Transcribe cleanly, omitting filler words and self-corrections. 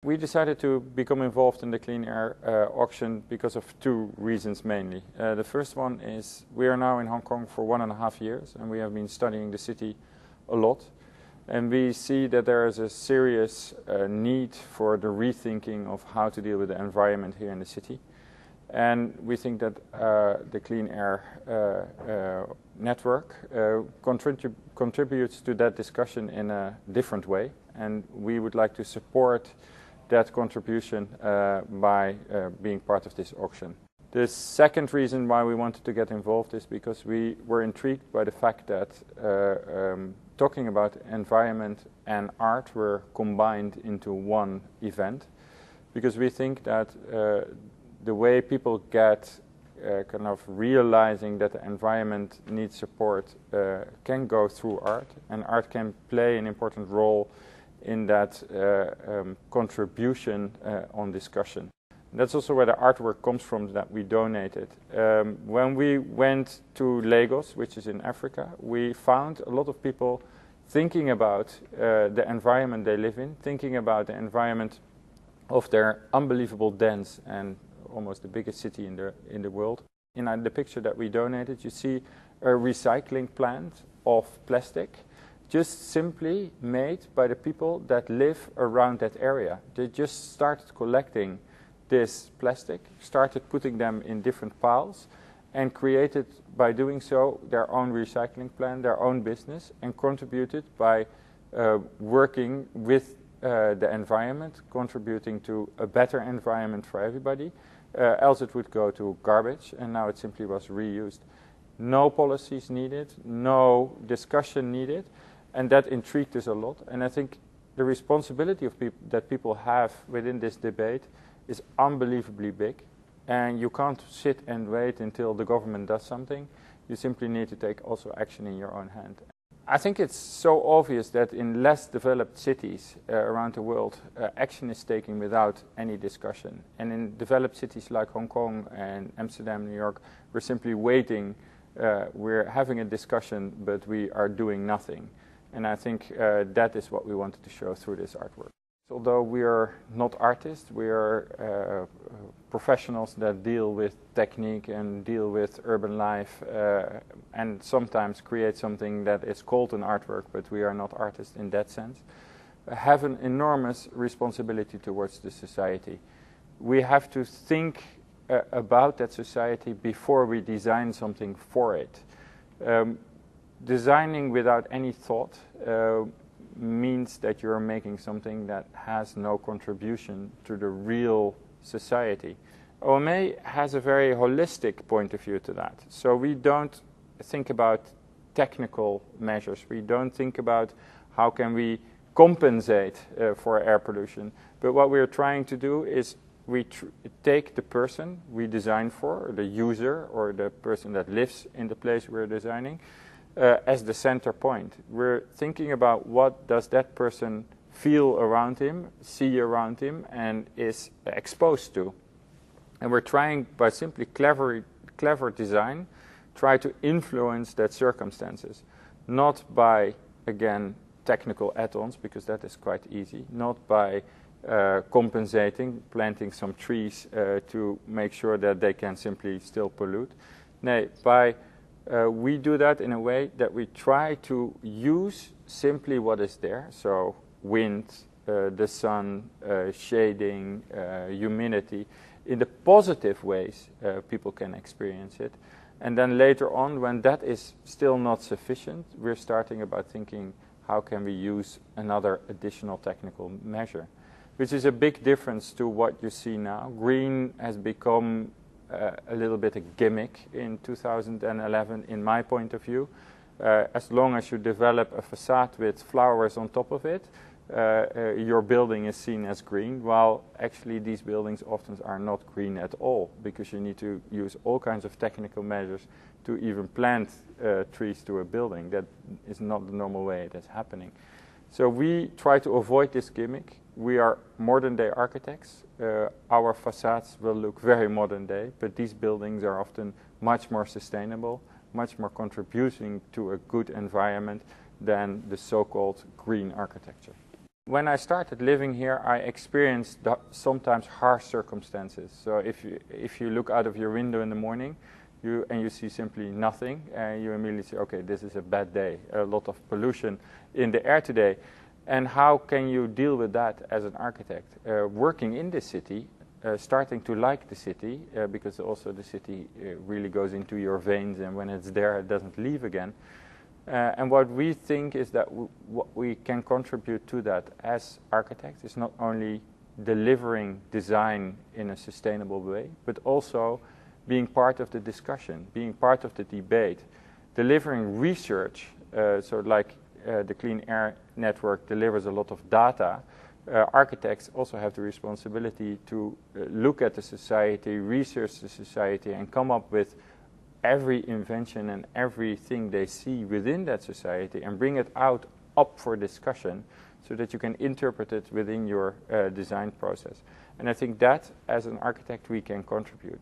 We decided to become involved in the clean air auction because of two reasons mainly. The first one is we are now in Hong Kong for 1.5 years and we have been studying the city a lot. And we see that there is a serious need for the rethinking of how to deal with the environment here in the city. And we think that the clean air network contributes to that discussion in a different way. And we would like to support that contribution by being part of this auction. The second reason why we wanted to get involved is because we were intrigued by the fact that talking about environment and art were combined into one event, because we think that the way people get kind of realizing that the environment needs support can go through art, and art can play an important role in that contribution on discussion. That's also where the artwork comes from that we donated. When we went to Lagos, which is in Africa, we found a lot of people thinking about the environment they live in, thinking about the environment of their unbelievable dense and almost the biggest city in the world. In the picture that we donated, you see a recycling plant of plastic, just simply made by the people that live around that area. They just started collecting this plastic, started putting them in different piles, and created, by doing so, their own recycling plant, their own business, and contributed by working with the environment, contributing to a better environment for everybody. Else it would go to garbage, and now it simply was reused. No policies needed, no discussion needed, and that intrigued us a lot. And I think the responsibility of that people have within this debate is unbelievably big. And you can't sit and wait until the government does something. You simply need to take also action in your own hand. I think it's so obvious that in less developed cities around the world, action is taken without any discussion. And in developed cities like Hong Kong and Amsterdam, New York, we're simply waiting. We're having a discussion, but we are doing nothing. And I think that is what we wanted to show through this artwork. Although we are not artists, we are professionals that deal with technique and deal with urban life and sometimes create something that is called an artwork, but we are not artists in that sense, have an enormous responsibility towards the society. We have to think about that society before we design something for it. Designing without any thought means that you're making something that has no contribution to the real society. OMA has a very holistic point of view to that. So we don't think about technical measures. We don't think about how can we compensate for air pollution. But what we're trying to do is we take the person we design for, the user or the person that lives in the place we're designing, as the center point. We're thinking about what does that person feel around him, see around him, and is exposed to. And we're trying, by simply clever design, try to influence that circumstances. Not by, again, technical add-ons, because that is quite easy. Not by compensating, planting some trees to make sure that they can simply still pollute. No, by we do that in a way that we try to use simply what is there. So wind, the sun, shading, humidity, in the positive ways people can experience it. And then later on, when that is still not sufficient, we're starting about thinking how can we use another additional technical measure, which is a big difference to what you see now. Green has become a little bit a gimmick in 2011, in my point of view. As long as you develop a facade with flowers on top of it, your building is seen as green, while actually these buildings often are not green at all, because you need to use all kinds of technical measures to even plant trees to a building. That is not the normal way that's happening. So we try to avoid this gimmick. We are modern day architects. Our facades will look very modern day, but these buildings are often much more sustainable, much more contributing to a good environment than the so-called green architecture. When I started living here, I experienced sometimes harsh circumstances. So if you look out of your window in the morning and you see simply nothing, you immediately say, okay, this is a bad day, a lot of pollution in the air today. And how can you deal with that as an architect? Working in this city, starting to like the city, because also the city really goes into your veins, and when it's there, it doesn't leave again. And what we think is that what we can contribute to that as architects is not only delivering design in a sustainable way, but also being part of the discussion, being part of the debate, delivering research. So like the Clean Air Network delivers a lot of data, architects also have the responsibility to look at the society, research the society, and come up with every invention and everything they see within that society and bring it up for discussion so that you can interpret it within your design process. And I think that, as an architect, we can contribute.